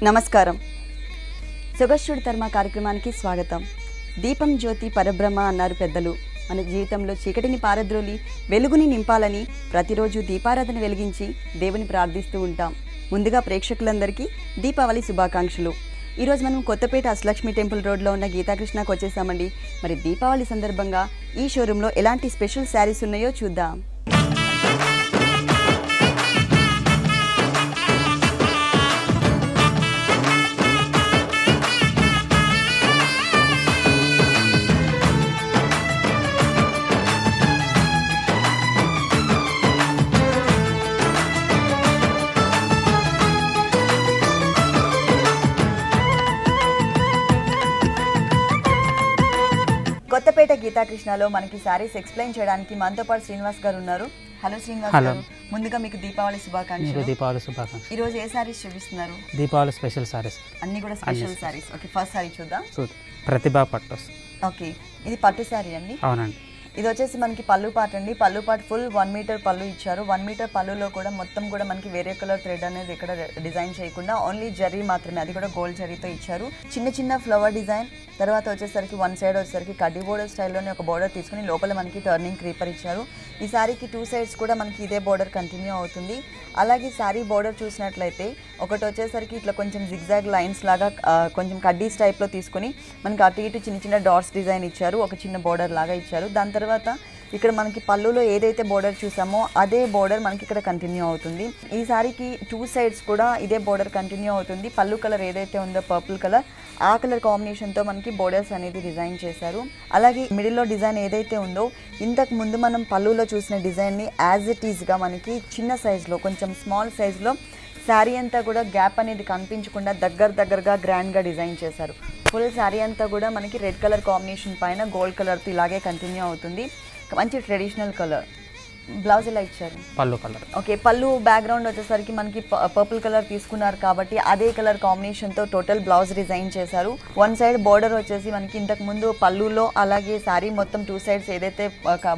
నమస్కారం. సొగస్యుడి తర్మ కార్యక్రమానికి స్వాగతం. దీపం జ్యోతి పరబ్రహ్మ అన్నారు పెద్దలు. మన జీవితంలో చీకటిని పారద్రోలి వెలుగుని నింపాలని ప్రతిరోజు దీపారాధన వెలిగించి దేవుని ప్రార్థిస్తూ ఉంటాం. ముందుగా ప్రేక్షకులందరికీ దీపావళి శుభాకాంక్షలు. ఈరోజు మనం కొత్తపేట అష్టలక్ష్మి టెంపుల్ రోడ్లో ఉన్న గీతాకృష్ణకు వచ్చేసామండి. మరి దీపావళి సందర్భంగా ఈ షోరూంలో ఎలాంటి స్పెషల్ శారీస్ ఉన్నాయో చూద్దాం. కొత్తపేట గీతాకృష్ణలో మనకి సారీస్ ఎక్స్ప్లెయిన్ చేయడానికి మనతో పాటు శ్రీనివాస్ గారు ఉన్నారు. హలో శ్రీనివాస్ గారు, ముందుగా మీకు దీపావళి శుభాకాంక్షలు. ఈ రోజు ఏ సారీస్ చూపిస్తున్నారు? దీపావళి స్పెషల్ సారీస్, అన్ని కూడా special saris. Okay, first sorry చూద్దాం. ప్రతిభా పట్టు. ఓకే, ఇది పట్టు సారీ అండి. అవునండి. ఇది వచ్చేసి మనకి పళ్ళు పాట అండి. పళ్ళు పాట ఫుల్ 1 మీటర్ పళ్ళు ఇచ్చారు. 1 మీటర్ పళ్ళులో కూడా మొత్తం కూడా మనకి వేరే కలర్ థ్రెడ్ అనేది ఇక్కడ డిజైన్ చేయకుండా ఓన్లీ జరీ మాత్రమే, అది కూడా గోల్డ్ జరీతో ఇచ్చారు. చిన్న చిన్న ఫ్లవర్ డిజైన్, తర్వాత వచ్చేసరికి వన్ సైడ్ వచ్చేసరికి కడ్డీ బోర్డర్ స్టైల్లోనే ఒక బోర్డర్ తీసుకుని లోపల మనకి టర్నింగ్ క్రీపర్ ఇచ్చారు. ఈ శారీకి 2 సైడ్స్ కూడా మనకి ఇదే బోర్డర్ కంటిన్యూ అవుతుంది. అలాగే శారీ బోర్డర్ చూసినట్లయితే ఒకటి వచ్చేసరికి ఇట్లా కొంచెం జిగ్జాగ్ లైన్స్ లాగా కొంచెం కడ్డీస్ టైప్లో తీసుకొని మనకి అటు ఇటు చిన్న చిన్న డాట్స్ డిజైన్ ఇచ్చారు. ఒక చిన్న బోర్డర్ లాగా ఇచ్చారు. దాని తర్వాత ఇక్కడ మనకి పళ్ళులో ఏదైతే బోర్డర్ చూసామో అదే బోర్డర్ మనకి ఇక్కడ కంటిన్యూ అవుతుంది. ఈ సారీకి 2 సైడ్స్ కూడా ఇదే బోర్డర్ కంటిన్యూ అవుతుంది. పళ్ళు కలర్ ఏదైతే ఉందో పర్పుల్ కలర్, ఆ కలర్ కాంబినేషన్తో మనకి బోర్డర్స్ అనేది డిజైన్ చేశారు. అలాగే మిడిల్లో డిజైన్ ఏదైతే ఉందో ఇంతకు ముందు మనం పళ్ళులో చూసిన డిజైన్ని యాజ్ ఇట్ ఈజ్గా మనకి చిన్న సైజులో, కొంచెం స్మాల్ సైజులో శారీ అంతా కూడా గ్యాప్ అనేది కనిపించకుండా దగ్గరగా గ్రాండ్గా డిజైన్ చేశారు. ఫుల్ శారీ అంతా కూడా మనకి రెడ్ కలర్ కాంబినేషన్ పైన గోల్డ్ కలర్తో ఇలాగే కంటిన్యూ అవుతుంది. మంచి ట్రెడిషనల్ కలర్. బ్లౌజ్ ఎలా ఇచ్చారు? పళ్ళు కలర్. ఓకే, పళ్ళు బ్యాక్గ్రౌండ్ వచ్చేసరికి మనకి పర్పుల్ కలర్ తీసుకున్నారు కాబట్టి అదే కలర్ కాంబినేషన్తో టోటల్ బ్లౌజ్ డిజైన్ చేశారు. 1 సైడ్ బోర్డర్ వచ్చేసి మనకి ఇంతకు ముందు పళ్ళులో అలాగే శారీ మొత్తం 2 సైడ్స్ ఏదైతే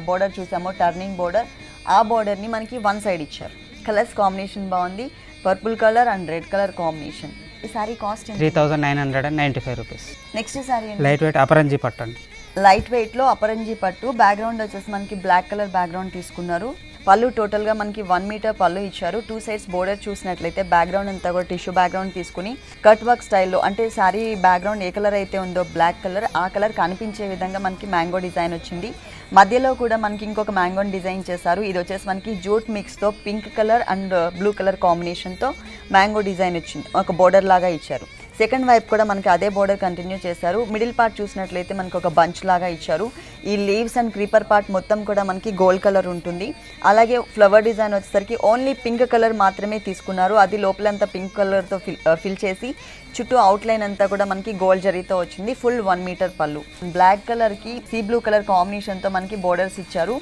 బోర్డర్ చూసామో టర్నింగ్ బోర్డర్, ఆ బోర్డర్ని మనకి 1 సైడ్ ఇచ్చారు. కలర్స్ కాంబినేషన్ బాగుంది. Purple colour and red colour combination. ఈ sari cost 3995 rupees. Next sari light weight అపరంజి పట్టు అండి. లైట్ వెయిట్లో అపరంజి పట్టు. బ్యాక్గ్రౌండ్ వచ్చేసి మనకి బ్లాక్ కలర్ బ్యాక్గ్రౌండ్ తీసుకున్నారు. పళ్ళు టోటల్గా మనకి 1 మీటర్ పళ్ళు ఇచ్చారు. 2 సైడ్స్ బోర్డర్ చూసినట్లయితే బ్యాక్గ్రౌండ్ అంతా కూడా టిష్యూ బ్యాక్గ్రౌండ్ తీసుకుని కట్ వర్క్ స్టైల్లో, అంటే శారీ బ్యాక్గ్రౌండ్ ఏ కలర్ అయితే ఉందో బ్లాక్ కలర్, ఆ కలర్ కనిపించే విధంగా మనకి మ్యాంగో డిజైన్ వచ్చింది. మధ్యలో కూడా మనకి ఇంకొక మ్యాంగోని డిజైన్ చేశారు. ఇది వచ్చేసి మనకి జూట్ మిక్స్తో pink colour and blue colour కాంబినేషన్తో మ్యాంగో డిజైన్ వచ్చింది, ఒక బోర్డర్ లాగా ఇచ్చారు. సెకండ్ వైపు కూడా మనకి అదే బోర్డర్ కంటిన్యూ చేశారు. మిడిల్ పార్ట్ చూసినట్లయితే మనకి ఒక బంచ్ లాగా ఇచ్చారు. ఈ లీవ్స్ అండ్ క్రీపర్ పార్ట్ మొత్తం కూడా మనకి గోల్డ్ కలర్ ఉంటుంది. అలాగే ఫ్లవర్ డిజైన్ వచ్చేసరికి ఓన్లీ పింక్ కలర్ మాత్రమే తీసుకున్నారు. అది లోపలంతా పింక్ కలర్తో ఫిల్ చేసి చుట్టూ అవుట్లైన్ అంతా కూడా మనకి గోల్డ్ జరీతో వచ్చింది. ఫుల్ 1 మీటర్ పళ్ళు. బ్లాక్ కలర్కి సీ బ్లూ కలర్ కాంబినేషన్తో మనకి బోర్డర్స్ ఇచ్చారు.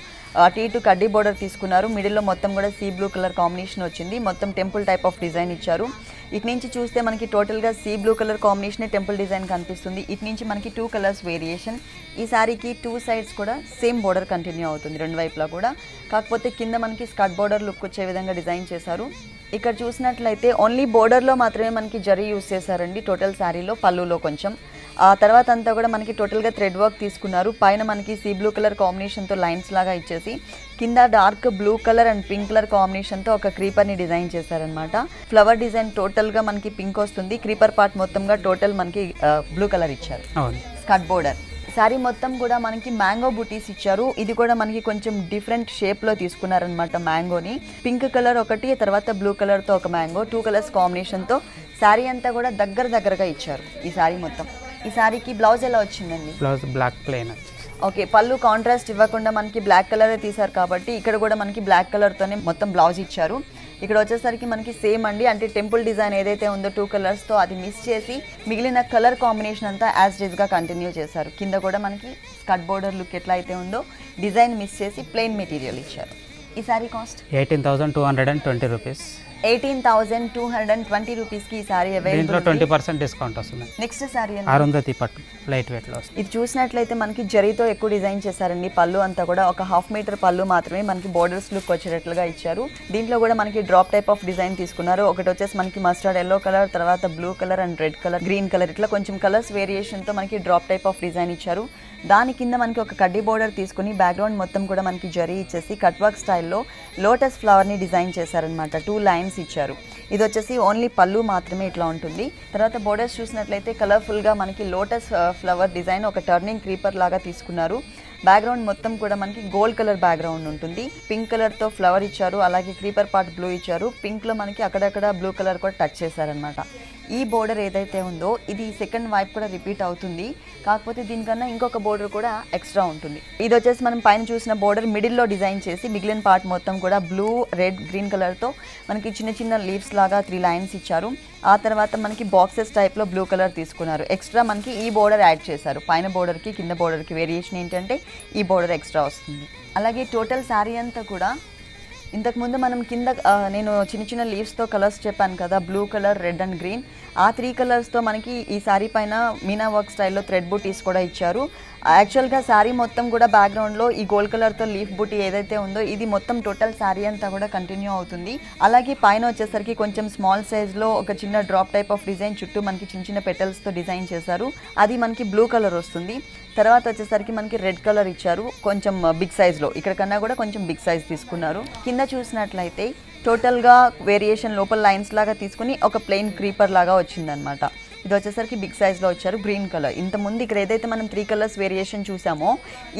అటు ఇటు కడ్డీ బోర్డర్ తీసుకున్నారు. మిడిల్లో మొత్తం కూడా సీ బ్లూ కలర్ కాంబినేషన్ వచ్చింది. మొత్తం టెంపుల్ టైప్ ఆఫ్ డిజైన్ ఇచ్చారు. ఇటు నుంచి చూస్తే మనకి టోటల్గా see blue colour combination temple design కనిపిస్తుంది. ఇటు నుంచి మనకి 2 కలర్స్ వేరియేషన్. ఈ సారీకి 2 సైడ్స్ కూడా సేమ్ బోర్డర్ కంటిన్యూ అవుతుంది, 2 వైపులా కూడా. కాకపోతే కింద మనకి స్కర్ట్ బోర్డర్ లుక్ వచ్చే విధంగా డిజైన్ చేశారు. ఇక్కడ చూసినట్లయితే ఓన్లీ బోర్డర్లో మాత్రమే మనకి జరీ యూస్ చేశారండి టోటల్ శారీలో, పళ్ళులో కొంచెం. ఆ తర్వాత అంతా కూడా మనకి టోటల్గా థ్రెడ్ వర్క్ తీసుకున్నారు. పైన మనకి సీ బ్లూ కలర్ కాంబినేషన్తో లైన్స్ లాగా ఇచ్చేసి కింద dark blue colour and pink colour కాంబినేషన్తో ఒక క్రీపర్ని డిజైన్ చేశారనమాట. ఫ్లవర్ డిజైన్ టోటల్గా మనకి పింక్ వస్తుంది. క్రీపర్ పార్ట్ మొత్తంగా టోటల్ మనకి బ్లూ కలర్ ఇచ్చారు. Skirt border. శారీ మొత్తం కూడా మనకి మ్యాంగో బుటీస్ ఇచ్చారు. ఇది కూడా మనకి కొంచెం డిఫరెంట్ షేప్లో తీసుకున్నారనమాట మ్యాంగోని. పింక్ కలర్ ఒకటి, తర్వాత బ్లూ కలర్తో ఒక మ్యాంగో, 2 కలర్స్ కాంబినేషన్తో శారీ అంతా కూడా దగ్గరగా ఇచ్చారు ఈ శారీ మొత్తం. ఈ శారీకి బ్లౌజ్ ఎలా వచ్చిందండి? Blouse black plain. ఓకే, పళ్ళు కాంట్రాస్ట్ ఇవ్వకుండా మనకి బ్లాక్ కలరే తీశారు కాబట్టి ఇక్కడ కూడా మనకి బ్లాక్ కలర్తోనే మొత్తం బ్లౌజ్ ఇచ్చారు. ఇక్కడ వచ్చేసరికి మనకి సేమ్ అండి, అంటే టెంపుల్ డిజైన్ ఏదైతే ఉందో 2 కలర్స్తో అది మిస్ చేసి మిగిలిన కలర్ కాంబినేషన్ అంతా యాజ్ డీజ్గా కంటిన్యూ చేశారు. కింద కూడా మనకి స్కర్ట్ బోర్డర్ లుక్ ఎట్లా అయితే ఉందో డిజైన్ మిస్ చేసి ప్లెయిన్ మెటీరియల్ ఇచ్చారు. ఈ సారీ కాస్ట్ 18,220 రూపీస్. 18,220 రూపీస్కి ఈ సారీ దీంట్లో అవైలబుల్. 20% డిస్కౌంట్ వస్తుంది. నెక్స్ట్ సారీ అరుంధతి పట్టు లైట్ వెయిట్లో వస్తుంది. ఇది చూసినట్లయితే మనకి జరీతో ఎక్కువ డిజైన్ చేశారండి. పళ్ళు అంతా కూడా ఒక 1/2 మీటర్ పళ్ళు మాత్రమే మనకి బోర్డర్స్ లుక్ వచ్చేటట్లుగా ఇచ్చారు. దీంట్లో కూడా మనకి డ్రాప్ టైప్ ఆఫ్ డిజైన్ తీసుకున్నారు. ఒకటి వచ్చేసి మనకి మస్టర్డ్ ఎల్లో కలర్, తర్వాత blue colour and red colour, green colour, ఇట్లా కొంచెం కలర్స్ వేరియేషన్తో మనకి డ్రాప్ టైప్ ఆఫ్ డిజైన్ ఇచ్చారు. దాని కింద మనకి ఒక కడ్డీ బోర్డర్ తీసుకుని బ్యాక్గ్రౌండ్ మొత్తం కూడా మనకి జరీ ఇచ్చేసి కట్ వర్క్ స్టైల్లో లోటస్ ఫ్లవర్ని డిజైన్ చేశారనమాట. 2 లైన్స్ ఇచ్చారు. ఇది వచ్చేసి ఓన్లీ పళ్ళు మాత్రమే ఇట్లా ఉంటుంది. తర్వాత బోర్డర్స్ చూసినట్లయితే కలర్ఫుల్గా మనకి లోటస్ ఫ్లవర్ డిజైన్ ఒక టర్నింగ్ క్రీపర్ లాగా తీసుకున్నారు. బ్యాక్గ్రౌండ్ మొత్తం కూడా మనకి గోల్డ్ కలర్ బ్యాక్గ్రౌండ్ ఉంటుంది. పింక్ కలర్తో ఫ్లవర్ ఇచ్చారు, అలాగే క్రీపర్ పార్ట్ బ్లూ ఇచ్చారు. పింక్లో మనకి అక్కడక్కడ బ్లూ కలర్ కూడా టచ్ చేశారనమాట. ఈ బోర్డర్ ఏదైతే ఉందో ఇది సెకండ్ వైపు కూడా రిపీట్ అవుతుంది, కాకపోతే దీనికన్నా ఇంకొక బోర్డర్ కూడా ఎక్స్ట్రా ఉంటుంది. ఇది వచ్చేసి మనం పైన చూసిన బోర్డర్ మిడిల్లో డిజైన్ చేసి మిగిలిన పార్ట్ మొత్తం కూడా బ్లూ, రెడ్, గ్రీన్ కలర్తో మనకి చిన్న చిన్న లీవ్స్ లాగా 3 లైన్స్ ఇచ్చారు. ఆ తర్వాత మనకి బాక్సెస్ టైప్లో బ్లూ కలర్ తీసుకున్నారు. ఎక్స్ట్రా మనకి ఈ బోర్డర్ యాడ్ చేశారు. పైన బోర్డర్కి కింద బోర్డర్కి వేరియేషన్ ఏంటంటే ఈ బోర్డర్ ఎక్స్ట్రా వస్తుంది. అలాగే టోటల్ శారీ అంతా కూడా ఇంతకుముందు మనం కింద నేను చిన్న చిన్న లీవ్స్తో కలర్స్ చెప్పాను కదా, blue colour, red and green. ఆ 3 కలర్స్తో మనకి ఈ శారీ పైన మీనా వర్క్ స్టైల్లో థ్రెడ్ బూటీస్ కూడా ఇచ్చారు. యాక్చువల్గా శారీ మొత్తం కూడా బ్యాక్గ్రౌండ్లో ఈ గోల్డ్ కలర్తో లీఫ్ బూటీ ఏదైతే ఉందో ఇది మొత్తం టోటల్ శారీ అంతా కూడా కంటిన్యూ అవుతుంది. అలాగే పైన వచ్చేసరికి కొంచెం స్మాల్ సైజ్లో ఒక చిన్న డ్రాప్ టైప్ ఆఫ్ డిజైన్ చుట్టూ మనకి చిన్న చిన్న పెటల్స్తో డిజైన్ చేశారు. అది మనకి బ్లూ కలర్ వస్తుంది. తర్వాత వచ్చేసరికి మనకి రెడ్ కలర్ ఇచ్చారు, కొంచెం బిగ్ సైజ్లో. ఇక్కడ కన్నా కూడా కొంచెం బిగ్ సైజ్ తీసుకున్నారు. కింద చూసినట్లయితే టోటల్గా వేరియేషన్ లోపల లైన్స్ లాగా తీసుకుని ఒక ప్లెయిన్ క్రీపర్ లాగా వచ్చిందనమాట. ఇది వచ్చేసరికి బిగ్ సైజ్లో వచ్చారు, గ్రీన్ కలర్. ఇంతకుముందు ఇక్కడ ఏదైతే మనం 3 కలర్స్ వేరియేషన్ చూసామో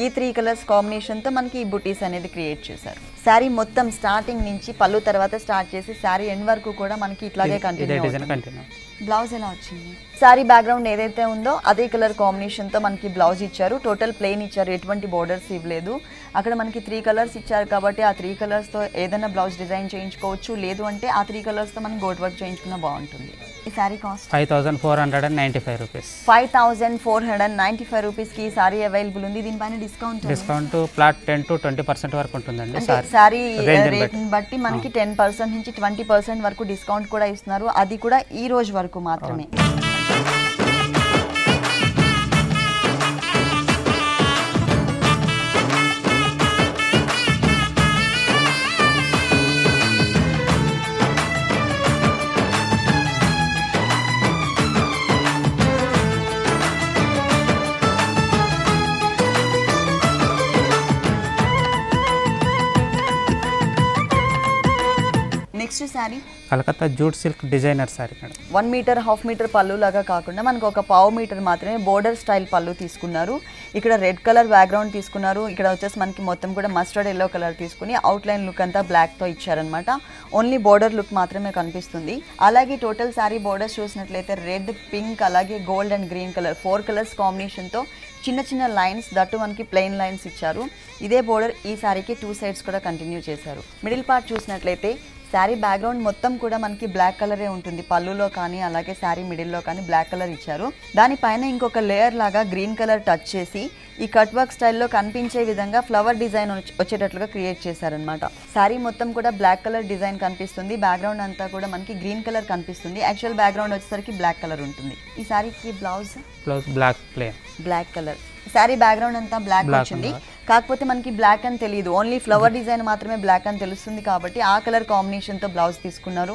ఈ 3 కలర్స్ కాంబినేషన్తో మనకి ఈ బుటీస్ అనేది క్రియేట్ చేశారు. శారీ మొత్తం స్టార్టింగ్ నుంచి పళ్ళు తర్వాత స్టార్ట్ చేసి శారీ ఎండ్ వరకు కూడా మనకి ఇట్లాగే కంటిన్యూ. బ్లౌజ్ ఎలా వచ్చింది? శారీ బ్యాక్గ్రౌండ్ ఏదైతే ఉందో అదే కలర్ కాంబినేషన్తో మనకి బ్లౌజ్ ఇచ్చారు. టోటల్ ప్లెయిన్ ఇచ్చారు, ఎటువంటి బోర్డర్స్ ఇవ్వలేదు. అక్కడ మనకి 3 కలర్స్ ఇచ్చారు కాబట్టి ఆ 3 కలర్స్తో ఏదైనా బ్లౌజ్ డిజైన్ చేయించుకోవచ్చు, లేదు అంటే ఆ 3 కలర్స్తో మనం గోట్ వర్క్ చేయించుకున్నా బాగుంటుంది. ఈ శారీ కాస్ట్ 5,495 రూపీస్. 5,495 రూపీస్కి ఈ శారీ అవైలబుల్ ఉంది. దీనిపైన డిస్కౌంట్ ఫ్లాట్ 10 to 20% వరకు ఉంటుందండి. శారీ రేట్ని బట్టి మనకి 10% నుంచి 20% వరకు డిస్కౌంట్ కూడా ఇస్తున్నారు. అది కూడా ఈ రోజు వరకు మాత్రమే. Next sari Calcutta jute silk designer sari madam. 1 metre, 1/2 metre పళ్ళు లాగా కాకుండా మనకు ఒక 1/2 మీటర్ మాత్రమే బోర్డర్ స్టైల్ పళ్ళు తీసుకున్నారు. ఇక్కడ రెడ్ కలర్ బ్యాక్గ్రౌండ్ తీసుకున్నారు. ఇక్కడ వచ్చేసి మనకి మొత్తం కూడా మస్టర్డ్ ఎల్లో కలర్ తీసుకుని అవుట్లైన్ లుక్ అంతా బ్లాక్తో ఇచ్చారనమాట. ఓన్లీ బోర్డర్ లుక్ మాత్రమే కనిపిస్తుంది. అలాగే టోటల్ శారీ బోర్డర్స్ చూసినట్లయితే రెడ్, పింక్, అలాగే gold and green colour 4 colours కాంబినేషన్తో చిన్న చిన్న లైన్స్, దట్టు మనకి ప్లెయిన్ లైన్స్ ఇచ్చారు. ఇదే బోర్డర్ ఈ శారీకి 2 సైడ్స్ కూడా కంటిన్యూ చేశారు. మిడిల్ పార్ట్ చూసినట్లయితే శారీ బ్యాక్గ్రౌండ్ మొత్తం కూడా మనకి బ్లాక్ కలరే ఉంటుంది. పళ్ళులో కానీ అలాగే శారీ మిడిల్లో కానీ బ్లాక్ కలర్ ఇచ్చారు. దానిపైన ఇంకొక లేయర్ లాగా గ్రీన్ కలర్ టచ్ చేసి ఈ కట్ వర్క్ స్టైల్లో కనిపించే విధంగా ఫ్లవర్ డిజైన్ వచ్చేటట్లుగా క్రియేట్ చేశారనమాట. శారీ మొత్తం కూడా బ్లాక్ కలర్ డిజైన్ కనిపిస్తుంది. బ్యాక్గ్రౌండ్ అంతా కూడా మనకి గ్రీన్ కలర్ కనిపిస్తుంది. యాక్చువల్ బ్యాక్గ్రౌండ్ వచ్చేసరికి బ్లాక్ కలర్ ఉంటుంది. ఈ శారీకి blouse black colour. Sari background అంతా బ్లాక్ వచ్చింది, కాకపోతే మనకి బ్లాక్ అని తెలియదు. ఓన్లీ ఫ్లవర్ డిజైన్ మాత్రమే బ్లాక్ అని తెలుస్తుంది కాబట్టి ఆ కలర్ కాంబినేషన్తో బ్లౌజ్ తీసుకున్నారు.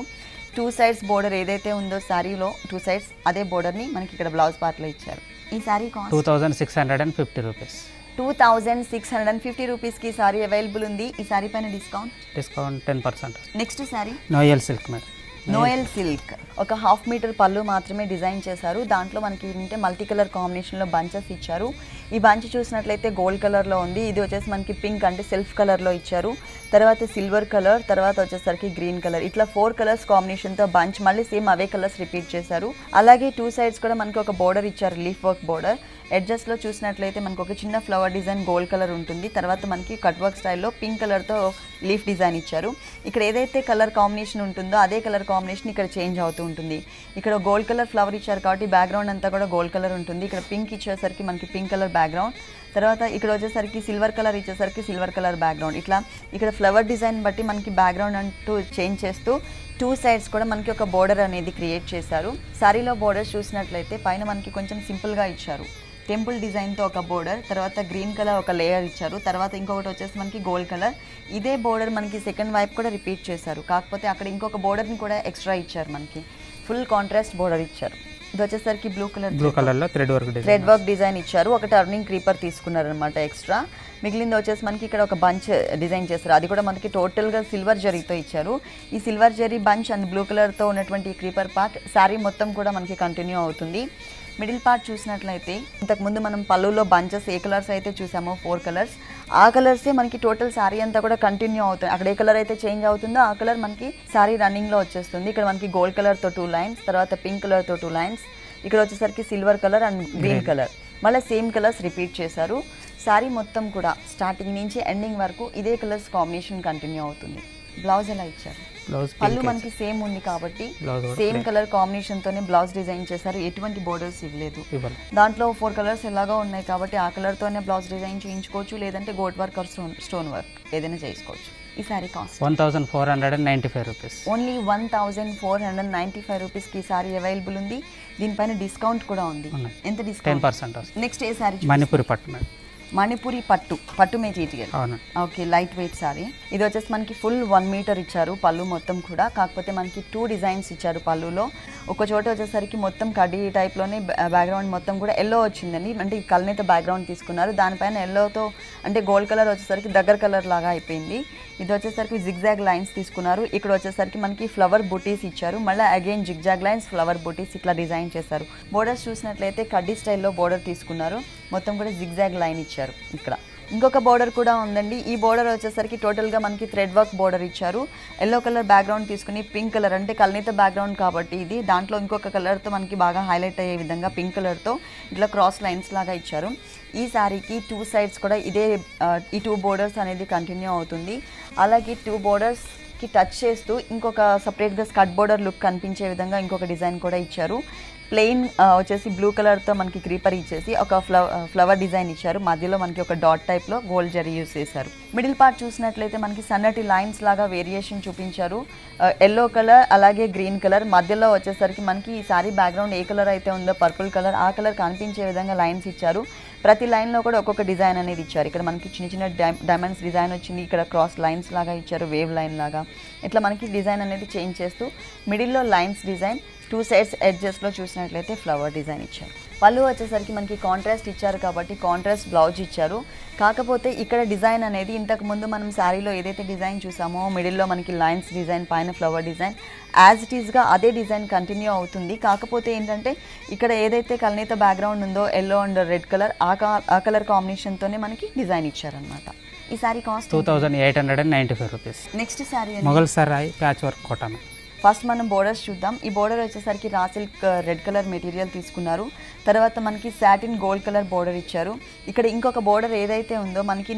2 సైడ్స్ బోర్డర్ ఏదైతే ఉందో శారీలో 2 సైడ్స్ అదే బోర్డర్ని మనకి ఇక్కడ బ్లౌజ్ పార్ట్లో ఇచ్చారు. ఈ శారీ కాస్ట్ 2,650 రూపీస్. 2,650 రూపీస్కి శారీ అవైలబుల్ ఉంది. ఈ శారీ పైన discount 10%. Next sari Noel silk madam. Noel silk ఒక 1/2 మీటర్ పళ్ళు మాత్రమే డిజైన్ చేశారు. దాంట్లో మనకి ఏంటంటే మల్టీ కలర్ కాంబినేషన్లో బంచెస్ ఇచ్చారు. ఈ బంచ్ చూసినట్లయితే గోల్డ్ కలర్లో ఉంది. ఇది వచ్చేసి మనకి పింక్ అంటే సెల్ఫ్ కలర్లో ఇచ్చారు. తర్వాత సిల్వర్ కలర్, తర్వాత వచ్చేసరికి గ్రీన్ కలర్, ఇట్లా 4 కలర్స్ కాంబినేషన్తో బంచ్ మళ్ళీ సేమ్ అవే కలర్స్ రిపీట్ చేశారు. అలాగే 2 సైడ్స్ కూడా మనకి ఒక బోర్డర్ ఇచ్చారు, లీఫ్ వర్క్ బోర్డర్. ఎడ్జస్ట్లో చూసినట్లయితే మనకు ఒక చిన్న ఫ్లవర్ డిజైన్ గోల్డ్ కలర్ ఉంటుంది. తర్వాత మనకి కట్ వర్క్ స్టైల్లో పింక్ కలర్తో లీఫ్ డిజైన్ ఇచ్చారు. ఇక్కడ ఏదైతే కలర్ కాంబినేషన్ ఉంటుందో అదే కలర్ కాంబినేషన్ ఇక్కడ చేంజ్ అవుతూ ఉంటుంది. ఇక్కడ గోల్డ్ కలర్ ఫ్లవర్ ఇచ్చారు కాబట్టి బ్యాక్గ్రౌండ్ అంతా కూడా గోల్డ్ కలర్ ఉంటుంది. ఇక్కడ పింక్ ఇచ్చేసరికి మనకి పింక్ కలర్ బ్యాక్గ్రౌండ్, తర్వాత ఇక్కడ వచ్చేసరికి సిల్వర్ కలర్ ఇచ్చేసరికి సిల్వర్ కలర్ బ్యాక్గ్రౌండ్. ఇట్లా ఇక్కడ ఫ్లవర్ డిజైన్ బట్టి మనకి బ్యాక్గ్రౌండ్ అంటూ చేంజ్ చేస్తూ 2 సైడ్స్ కూడా మనకి ఒక బోర్డర్ అనేది క్రియేట్ చేశారు. సారీలో బోర్డర్స్ చూసినట్లయితే పైన మనకి కొంచెం సింపుల్గా ఇచ్చారు. టెంపుల్ డిజైన్తో ఒక బోర్డర్, తర్వాత గ్రీన్ కలర్ ఒక లేయర్ ఇచ్చారు, తర్వాత ఇంకొకటి వచ్చేసి మనకి గోల్డ్ కలర్. ఇదే బోర్డర్ మనకి సెకండ్ వైపు కూడా రిపీట్ చేశారు, కాకపోతే అక్కడ ఇంకొక బోర్డర్ని కూడా ఎక్స్ట్రా ఇచ్చారు. మనకి ఫుల్ కాంట్రాస్ట్ బోర్డర్ ఇచ్చారు. ఇది వచ్చేసరికి బ్లూ కలర్లో థ్రెడ్ వర్క్ డిజైన్ ఇచ్చారు. ఒక టర్నింగ్ క్రీపర్ తీసుకున్నారు అనమాట ఎక్స్ట్రా. మిగిలింది వచ్చేసి మనకి ఇక్కడ ఒక బంచ్ డిజైన్ చేస్తారు, అది కూడా మనకి టోటల్గా సిల్వర్ జరీతో ఇచ్చారు. ఈ silver zari bunch and blue కలర్తో ఉన్నటువంటి క్రీపర్ పార్ట్ శారీ మొత్తం కూడా మనకి కంటిన్యూ అవుతుంది. మిడిల్ పార్ట్ చూసినట్లయితే ఇంతకుముందు మనం పళ్ళులో బంచెస్ ఏ కలర్స్ అయితే చూసామో 4 కలర్స్, ఆ కలర్సే మనకి టోటల్ శారీ అంతా కూడా కంటిన్యూ అవుతుంది. అక్కడ ఏ కలర్ అయితే చేంజ్ అవుతుందో ఆ కలర్ మనకి శారీ రన్నింగ్లో వచ్చేస్తుంది. ఇక్కడ మనకి గోల్డ్ కలర్తో 2 లైన్స్, తర్వాత పింక్ కలర్తో 2 లైన్స్, ఇక్కడ వచ్చేసరికి silver colour and green colour, మళ్ళీ సేమ్ కలర్స్ రిపీట్ చేశారు. శారీ మొత్తం కూడా స్టార్టింగ్ నుంచి ఎండింగ్ వరకు ఇదే కలర్స్ కాంబినేషన్ కంటిన్యూ అవుతుంది. బ్లౌజ్ ఎలా ఇచ్చారు? పళ్ళు మనకి సేమ్ ఉంది కాబట్టి సేమ్ కలర్ కాంబినేషన్ తోనే బ్లౌజ్ డిజైన్ చేశారు. ఎటువంటి బోర్డర్స్ ఇవ్వలేదు. దాంట్లో 4 కలర్స్ ఎలాగో ఉన్నాయి కాబట్టి ఆ కలర్ తోనే బ్లౌజ్ డిజైన్ చేయించుకోవచ్చు, లేదంటే గోట్ వర్క్ ఆర్ స్టోన్ వర్క్ ఏదైనా చేసుకోవచ్చు. ఈ సారీ కాస్ట్ 1495 రూపీస్. ఓన్లీ 1495 రూపీస్కి ఈ సారీ అవైలబుల్ ఉంది. దీనిపైన డిస్కౌంట్ కూడా ఉంది. ఎంత డిస్కౌంట్? 10%. నెక్స్ట్ ఏ సారీ? మణిపూరి పట్టు. మణిపూరి పట్టు material. Okay, light weight sorry. ఇది వచ్చేసి మనకి ఫుల్ 1 మీటర్ ఇచ్చారు పళ్ళు మొత్తం కూడా, కాకపోతే మనకి 2 డిజైన్స్ ఇచ్చారు పళ్ళులో. ఒక చోట వచ్చేసరికి మొత్తం కడ్డీ టైప్లోనే బ్యాక్గ్రౌండ్ మొత్తం కూడా ఎల్లో వచ్చిందండి, అంటే కల్నేత బ్యాక్గ్రౌండ్ తీసుకున్నారు. దానిపైన ఎల్లోతో అంటే గోల్డ్ కలర్ వచ్చేసరికి దగ్గర కలర్ లాగా అయిపోయింది. ఇది వచ్చేసరికి జిగ్జాగ్ లైన్స్ తీసుకున్నారు. ఇక్కడ వచ్చేసరికి మనకి ఫ్లవర్ బుటీస్ ఇచ్చారు, మళ్ళీ అగైన్ జిగ్జాగ్ లైన్స్, ఫ్లవర్ బుటీస్ ఇట్లా డిజైన్ చేశారు. బోర్డర్స్ చూసినట్లయితే కడ్డీ స్టైల్లో బోర్డర్ తీసుకున్నారు, మొత్తం కూడా జిగ్జాగ్ లైన్ ఇచ్చారు. ఇక్కడ ఇంకొక బోర్డర్ కూడా ఉందండి. ఈ బోర్డర్ వచ్చేసరికి టోటల్గా మనకి థ్రెడ్ వర్క్ బోర్డర్ ఇచ్చారు. ఎల్లో కలర్ బ్యాక్గ్రౌండ్ తీసుకుని పింక్ కలర్ అంటే కల్నేత బ్యాక్గ్రౌండ్ కాబట్టి ఇది దాంట్లో ఇంకొక కలర్తో మనకి బాగా హైలైట్ అయ్యే విధంగా పింక్ కలర్తో ఇట్లా క్రాస్ లైన్స్ లాగా ఇచ్చారు. ఈ శారీకి 2 సైడ్స్ కూడా ఇదే ఈ 2 బోర్డర్స్ అనేది కంటిన్యూ అవుతుంది. అలాగే 2 బోర్డర్స్కి టచ్ చేస్తూ ఇంకొక సపరేట్గా స్కర్ట్ బోర్డర్ లుక్ కనిపించే విధంగా ఇంకొక డిజైన్ కూడా ఇచ్చారు. ప్లెయిన్ వచ్చేసి బ్లూ కలర్తో మనకి క్రీపర్ ఇచ్చేసి ఒక ఫ్లవర్ డిజైన్ ఇచ్చారు. మధ్యలో మనకి ఒక డాట్ టైప్లో గోల్డ్ జరీ యూస్ చేశారు. మిడిల్ పార్ట్ చూసినట్లయితే మనకి సన్నటి లైన్స్ లాగా వేరియేషన్ చూపించారు. ఎల్లో కలర్ అలాగే గ్రీన్ కలర్, మధ్యలో వచ్చేసరికి మనకి ఈ సారీ బ్యాక్గ్రౌండ్ ఏ కలర్ అయితే ఉందో పర్పుల్ కలర్, ఆ కలర్ కనిపించే విధంగా లైన్స్ ఇచ్చారు. ప్రతి లైన్లో కూడా ఒక్కొక్క డిజైన్ అనేది ఇచ్చారు. ఇక్కడ మనకి చిన్న చిన్న డైమండ్స్ డిజైన్ వచ్చింది, ఇక్కడ క్రాస్ లైన్స్ లాగా ఇచ్చారు, వేవ్ లైన్ లాగా. ఇట్లా మనకి డిజైన్ అనేది చేంజ్ చేస్తూ మిడిల్లో లైన్స్ డిజైన్, 2 సైడ్స్ ఎడ్జెస్లో చూసినట్లయితే ఫ్లవర్ డిజైన్ ఇచ్చారు. పళ్ళు వచ్చేసరికి మనకి కాంట్రాస్ట్ ఇచ్చారు కాబట్టి కాంట్రాస్ట్ బ్లౌజ్ ఇచ్చారు. కాకపోతే ఇక్కడ డిజైన్ అనేది ఇంతకుముందు మనం శారీలో ఏదైతే డిజైన్ చూసామో మిడిల్లో మనకి లైన్స్ డిజైన్, పైన ఫ్లవర్ డిజైన్, యాజ్ ఇట్ ఈస్గా అదే డిజైన్ కంటిన్యూ అవుతుంది. కాకపోతే ఏంటంటే ఇక్కడ ఏదైతే కల్నేత బ్యాక్గ్రౌండ్ ఉందో ఎల్లో అండ్ రెడ్ కలర్, ఆ కలర్ కాంబినేషన్తోనే మనకి డిజైన్ ఇచ్చారనమాట. ఈ sari cost 2895 rupees. Next sorry Mughal Sarai patch work cotton. First మనం బోర్డర్స్ చూద్దాం. ఈ బోర్డర్ వచ్చేసరికి raw silk red colour material తీసుకున్నారు. తర్వాత మనకి సాటిన్ గోల్డ్ కలర్ బోర్డర్ ఇచ్చారు. ఇక్కడ ఇంకొక బోర్డర్ ఏదైతే ఉందో మనకి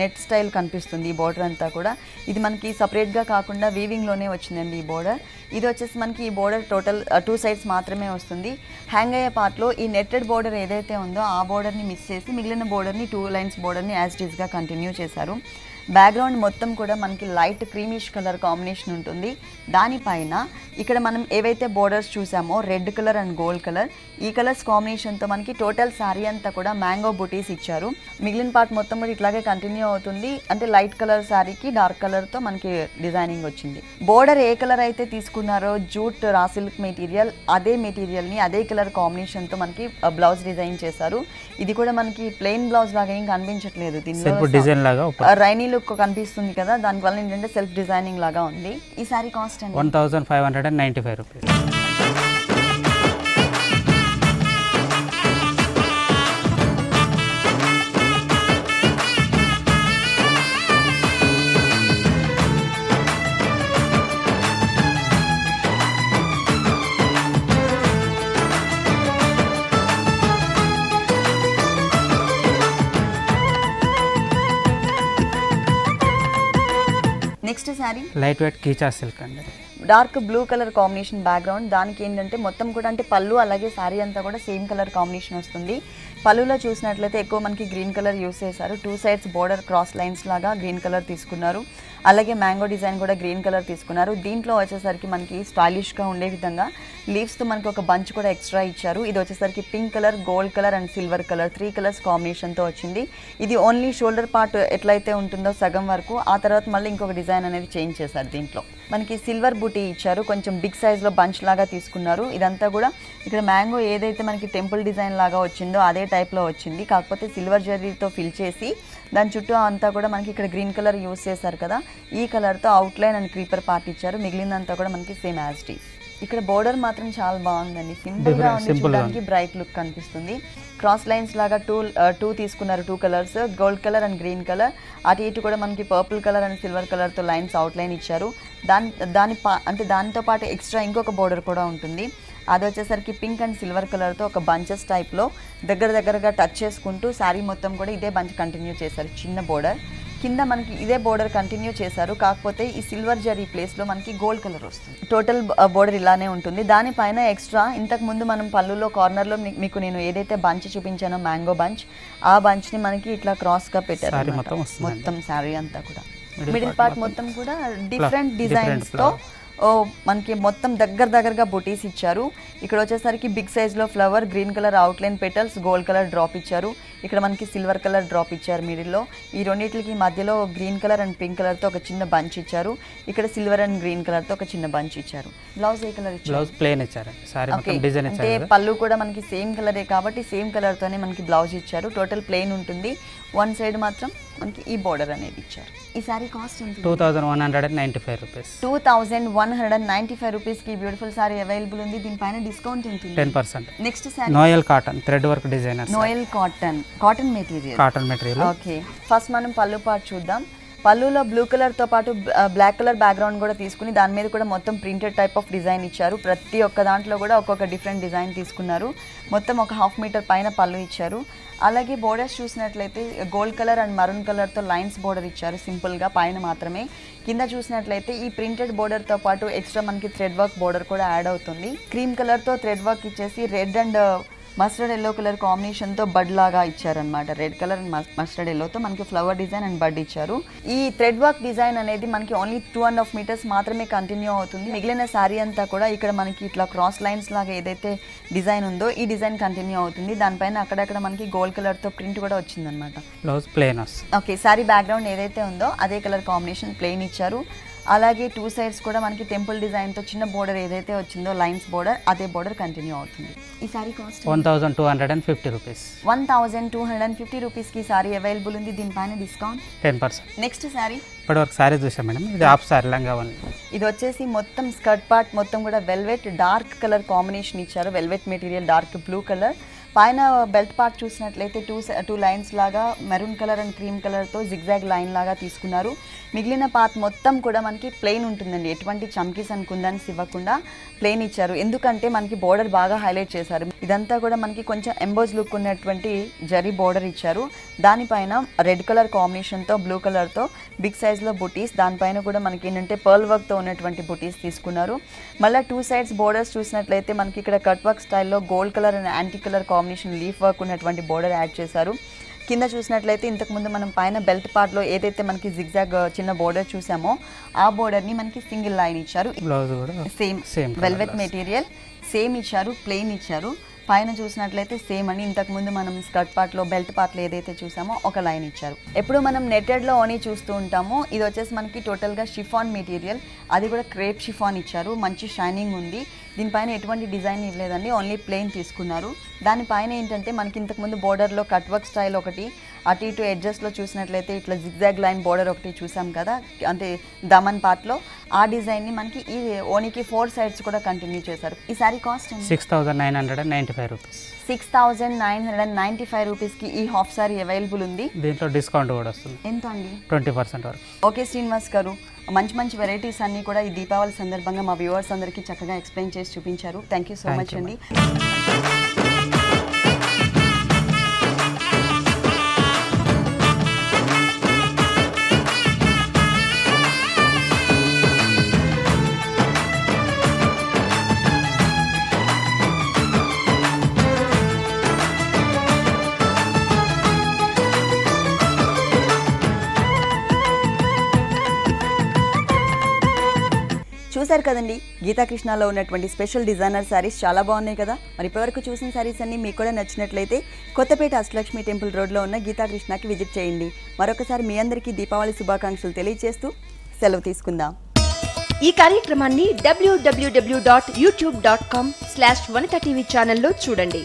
నెట్ స్టైల్ కనిపిస్తుంది ఈ బోర్డర్ అంతా కూడా. ఇది మనకి సపరేట్గా కాకుండా వీవింగ్లోనే వచ్చిందండి ఈ బోర్డర్. ఇది వచ్చేసి మనకి ఈ బోర్డర్ టోటల్ 2 సైడ్స్ మాత్రమే వస్తుంది. హ్యాంగ్ అయ్యే పార్ట్లో ఈ నెట్టెడ్ బోర్డర్ ఏదైతే ఉందో ఆ బోర్డర్ని మిస్ చేసి మిగిలిన బోర్డర్ని 2 లైన్స్ బోర్డర్ని యాజ్ ఇట్ ఈస్గా కంటిన్యూ చేశారు. బ్యాక్గ్రౌండ్ మొత్తం కూడా మనకి లైట్ క్రీమిష్ కలర్ కాంబినేషన్ ఉంటుంది. దానిపైన ఇక్కడ మనం ఏవైతే బోర్డర్స్ చూసామో red colour and gold colour, ఈ కలర్స్ కాంబినేషన్తో మనకి టోటల్ శారీ అంతా కూడా మ్యాంగో బుటీస్ ఇచ్చారు. మిగిలిన పార్ట్ మొత్తం కూడా ఇట్లాగే కంటిన్యూ అవుతుంది. అంటే లైట్ కలర్ శారీకి డార్క్ కలర్తో మనకి డిజైనింగ్ వచ్చింది. బోర్డర్ ఏ కలర్ అయితే తీసుకున్నారో జూట్ రా సిల్క్ మెటీరియల్, అదే మెటీరియల్ని అదే కలర్ కాంబినేషన్తో మనకి బ్లౌజ్ డిజైన్ చేశారు. ఇది కూడా మనకి ప్లెయిన్ బ్లౌజ్ లాగా ఏం కనిపించట్లేదు, దీనిలో రైనీ లుక్ కనిపిస్తుంది కదా, దానివల్ల ఏంటంటే సెల్ఫ్ డిజైనింగ్ లాగా ఉంది. ఈ సారీ కాస్ట్ అండి 1595 rupees. Next sari light weight కీచా సిల్క్ అండి. Dark blue colour combination background. దానికి ఏంటంటే మొత్తం కూడా అంటే పళ్ళు అలాగే శారీ అంతా కూడా సేమ్ కలర్ కాంబినేషన్ వస్తుంది. పళ్ళులో చూసినట్లయితే ఎక్కువ మనకి గ్రీన్ కలర్ యూస్ చేశారు. 2 సైడ్స్ బోర్డర్ క్రాస్ లైన్స్ లాగా గ్రీన్ కలర్ తీసుకున్నారు. అలాగే మ్యాంగో డిజైన్ కూడా గ్రీన్ కలర్ తీసుకున్నారు. దీంట్లో వచ్చేసరికి మనకి స్టైలిష్గా ఉండే విధంగా లీవ్స్తో మనకి ఒక బంచ్ కూడా ఎక్స్ట్రా ఇచ్చారు. ఇది వచ్చేసరికి pink colour, gold colour and silver colour 3 colours కాంబినేషన్తో వచ్చింది. ఇది ఓన్లీ షోల్డర్ పార్ట్ ఎట్లయితే ఉంటుందో సగం వరకు, ఆ తర్వాత మళ్ళీ ఇంకొక డిజైన్ అనేది చేంజ్ చేశారు. దీంట్లో మనకి సిల్వర్ బూటీ ఇచ్చారు, కొంచెం బిగ్ సైజ్లో బంచ్ లాగా తీసుకున్నారు. ఇదంతా కూడా ఇక్కడ మ్యాంగో ఏదైతే మనకి టెంపుల్ డిజైన్ లాగా వచ్చిందో అదే టైప్లో వచ్చింది, కాకపోతే సిల్వర్ జరీతో ఫిల్ చేసి దాని చుట్టూ అంతా కూడా మనకి ఇక్కడ గ్రీన్ కలర్ యూస్ చేశారు కదా, ఈ కలర్తో అవుట్లైన్ అండ్ క్రీపర్ పార్ట్ ఇచ్చారు. మిగిలినంతా కూడా మనకి సేమ్ యాజ్ ఇట్ ఈస్. ఇక్కడ బోర్డర్ మాత్రం చాలా బాగుందండి, సింపుల్గా ఉంది, చూడడానికి బ్రైట్ లుక్ కనిపిస్తుంది. క్రాస్ లైన్స్ లాగా టూ తీసుకున్నారు, 2 colours, gold colour and green colour. అటు ఇటు కూడా మనకి పర్పుల్ కలర్ అండ్ సిల్వర్ కలర్తో లైన్స్ అవుట్లైన్ ఇచ్చారు. అంటే దానితో పాటు ఎక్స్ట్రా ఇంకొక బోర్డర్ కూడా ఉంటుంది. అది వచ్చేసరికి పింక్ అండ్ సిల్వర్ కలర్తో ఒక బంచెస్ టైప్లో దగ్గరగా టచ్ చేసుకుంటూ శారీ మొత్తం కూడా ఇదే బంచ్ కంటిన్యూ చేశారు. చిన్న బోర్డర్ కింద మనకి ఇదే బోర్డర్ కంటిన్యూ చేశారు, కాకపోతే ఈ సిల్వర్ జరీ ప్లేస్లో మనకి గోల్డ్ కలర్ వస్తుంది. టోటల్ బోర్డర్ ఇలానే ఉంటుంది. దానిపైన ఎక్స్ట్రా ఇంతకు ముందు మనం పళ్ళులో కార్నర్లో మీకు నేను ఏదైతే బంచ్ చూపించానో మ్యాంగో బంచ్, ఆ బంచ్ని మనకి ఇట్లా క్రాస్గా పెట్టారు. మొత్తం శారీ అంతా కూడా మిడిల్ పార్ట్ మొత్తం కూడా డిఫరెంట్ డిజైన్స్తో మనకి మొత్తం దగ్గరగా బుటీస్ ఇచ్చారు. ఇక్కడ వచ్చేసరికి బిగ్ సైజ్లో flower, green colour outline petals, gold colour drop ఇచ్చారు. ఇక్కడ మనకి సిల్వర్ కలర్ డ్రాప్ ఇచ్చారు మిడిల్లో. ఈ రెండింటికి మధ్యలో గ్రీన్ కలర్ అండ్ పింక్ కలర్తో ఒక చిన్న బంచ్ ఇచ్చారు. ఇక్కడ సిల్వర్ అండ్ గ్రీన్ కలర్తో ఒక చిన్న బంచ్ ఇచ్చారు. బ్లౌజ్ ఏ కలర్ ఇచ్చారు? బ్లౌజ్ ప్లెయిన్ ఇచ్చారు. అంటే పళ్ళు కూడా మనకి సేమ్ కలరే కాబట్టి సేమ్ కలర్తోనే మనకి బ్లౌజ్ ఇచ్చారు. టోటల్ ప్లెయిన్ ఉంటుంది. 1 సైడ్ మాత్రం మనకి ఈ బోర్డర్ అనేది ఇచ్చారు. ఈ సారీ కాస్ట్ ఎంత? 2195 రూపీస్. 2195 రూపీస్కి బ్యూటిఫుల్ సారీ అవైలబుల్ ఉంది. దీనిపైన డిస్కౌంట్ ఎంత? 10%. Next sorry Noel cotton thread work designer. Noel cotton material. Okay, first మనం పళ్ళు పార్ట్ చూద్దాం. పళ్ళులో బ్లూ కలర్తో పాటు బ్లాక్ కలర్ బ్యాక్గ్రౌండ్ కూడా తీసుకుని దాని మీద కూడా మొత్తం ప్రింటెడ్ టైప్ ఆఫ్ డిజైన్ ఇచ్చారు. ప్రతి ఒక్క దాంట్లో కూడా ఒక్కొక్క డిఫరెంట్ డిజైన్ తీసుకున్నారు. మొత్తం ఒక 1/2 మీటర్ పైన పళ్ళు ఇచ్చారు. అలాగే బోర్డర్స్ చూసినట్లయితే గోల్డ్ కలర్ అండ్ మరూన్ కలర్తో లైన్స్ బోర్డర్ ఇచ్చారు సింపుల్గా పైన మాత్రమే. కింద చూసినట్లయితే ఈ ప్రింటెడ్ బోర్డర్తో పాటు ఎక్స్ట్రా మనకి థ్రెడ్ వర్క్ బోర్డర్ కూడా యాడ్ అవుతుంది. క్రీమ్ కలర్తో థ్రెడ్ వర్క్ ఇచ్చేసి red and mustard yellow colour కాంబినేషన్తో బడ్ లాగా ఇచ్చారనమాట. రెడ్ కలర్ అండ్ మస్టర్డ్ ఎల్లోతో మనకి ఫ్లవర్ డిజైన్ అండ్ బడ్ ఇచ్చారు. ఈ థ్రెడ్ వర్క్ డిజైన్ అనేది మనకి ఓన్లీ 2.5 మీటర్స్ మాత్రమే కంటిన్యూ అవుతుంది. మిగిలిన శారీ అంతా కూడా ఇక్కడ మనకి ఇట్లా క్రాస్ లైన్స్ లాగా ఏదైతే డిజైన్ ఉందో ఈ డిజైన్ కంటిన్యూ అవుతుంది. దానిపైన అక్కడక్కడ మనకి గోల్డ్ కలర్తో ప్రింట్ కూడా వచ్చిందనమాట. Blouse plain. Okay, sari background ఏదైతే ఉందో అదే కలర్ కాంబినేషన్ ప్లెయిన్ ఇచ్చారు. అలాగే 2 సైడ్స్ కూడా మనకి టెంపుల్ డిజైన్తో చిన్న బోర్డర్ ఏదైతే వచ్చిందో లైన్స్ బోర్డర్, అదే బోర్డర్ కంటిన్యూ అవుతుంది. ఈ సారీ కాస్ట్ 1250 రూపీస్. 1250 రూపీస్కి సారీ అవైలబుల్ ఉంది. దీనిపైన డిస్కౌంట్ 10%. నెక్స్ట్ సారీ ఇప్పటివరకు సారీ చూసాం మేడం, ఇది హాఫ్ సారీ లంగా ఉంది. ఇది వచ్చేసి మొత్తం స్కర్ట్ పార్ట్ మొత్తం కూడా వెల్వెట్ డార్క్ కలర్ కాంబినేషన్ ఇచ్చారు. Velvet material dark blue colour. పైన బెల్ట్ పార్ట్ చూసినట్లయితే టూ లైన్స్ లాగా మెరూన్ కలర్ అండ్ క్రీమ్ కలర్తో జిగ్జాగ్ లైన్ లాగా తీసుకున్నారు. మిగిలిన పార్ట్ మొత్తం కూడా మనకి ప్లెయిన్ ఉంటుందండి, ఎటువంటి చమ్కీస్ అండ్ కుందన్స్ ఇవ్వకుండా ప్లెయిన్ ఇచ్చారు. ఎందుకంటే మనకి బోర్డర్ బాగా హైలైట్ చేశారు. ఇదంతా కూడా మనకి కొంచెం ఎంబోజ్ లుక్ ఉన్నటువంటి జరీ బోర్డర్ ఇచ్చారు. దానిపైన రెడ్ కలర్ కాంబినేషన్తో బ్లూ కలర్తో బిగ్ సైజ్లో బుటీస్, దానిపైన కూడా మనకి ఏంటంటే పర్ల్ వర్క్తో ఉన్నటువంటి బుటీస్ తీసుకున్నారు. మళ్ళీ 2 సైడ్స్ బోర్డర్స్ చూసినట్లయితే మనకి ఇక్కడ కట్ వర్క్ స్టైల్లో gold colour and anti colour combination leaf work ఉన్నటువంటి బోర్డర్ యాడ్ చేశారు. కింద చూసినట్లయితే ఇంతకుముందు మనం పైన బెల్ట్ పార్ట్లో ఏదైతే మనకి జిగ్జాగ్ చిన్న బోర్డర్ చూసామో ఆ బోర్డర్ని మనకి సింగిల్ లైన్ ఇచ్చారు. సేమ్ వెల్వెట్ మెటీరియల్ సేమ్ ఇచ్చారు, ప్లెయిన్ ఇచ్చారు. పైన చూసినట్లయితే సేమ్ అని ఇంతకుముందు మనం స్కర్ట్ పార్ట్లో బెల్ట్ పార్ట్లో ఏదైతే చూసామో ఒక లైన్ ఇచ్చారు. ఎప్పుడు మనం నెట్టెడ్లో ఓనీ చూస్తూ ఉంటాము, ఇది వచ్చేసి మనకి టోటల్గా షిఫాన్ మెటీరియల్, అది కూడా క్రేప్ షిఫాన్ ఇచ్చారు. మంచి షైనింగ్ ఉంది. దీనిపైన ఎటువంటి డిజైన్ ఇవ్వలేదండి, ఓన్లీ ప్లెయిన్ తీసుకున్నారు. దానిపైన ఏంటంటే మనకి ఇంతకుముందు బోర్డర్లో కట్ వర్క్ స్టైల్ ఒకటి, అటు ఇటు ఎడ్జెస్లో చూసినట్లయితే ఇట్లా జిగ్జాగ్ లైన్ బోర్డర్ ఒకటి చూసాం కదా, అంటే దమన్ పార్ట్లో ఆ డిజైన్ని మనకి ఈ ఓనికి 4 సైడ్స్ కూడా కంటిన్యూ చేశారు. ఈ సారీ కాస్ట్ 6995 రూపీస్. 6995 రూపీస్కి ఈ హాఫ్ సారీ అవైలబుల్ ఉంది. దీంట్లో డిస్కౌంట్ కూడా వస్తుంది. ఎంత అండి? 20% వరకు. ఓకే శ్రీనివాస్ గారు, మంచి వెరైటీస్ అన్నీ కూడా ఈ దీపావళి సందర్భంగా మా వ్యూవర్స్ అందరికీ చక్కగా ఎక్స్ప్లెయిన్ చేసి చూపించారు. థ్యాంక్ యూ సో మచ్ అండి. చూసారు కదండి, గీతాకృష్ణలో ఉన్నటువంటి స్పెషల్ డిజైనర్ శారీస్ చాలా బాగున్నాయి కదా. మరి ఇప్పటివరకు చూసిన శారీస్ అన్ని మీకు కూడా నచ్చినట్లయితే కొత్తపేట అష్టలక్ష్మి టెంపుల్ రోడ్లో ఉన్న గీతాకృష్ణకి విజిట్ చేయండి. మరొకసారి మీ అందరికీ దీపావళి శుభాకాంక్షలు తెలియజేస్తూ సెలవు తీసుకుందాం. ఈ కార్యక్రమాన్ని www.youtube.com/vanitaTV ఛానల్లో చూడండి.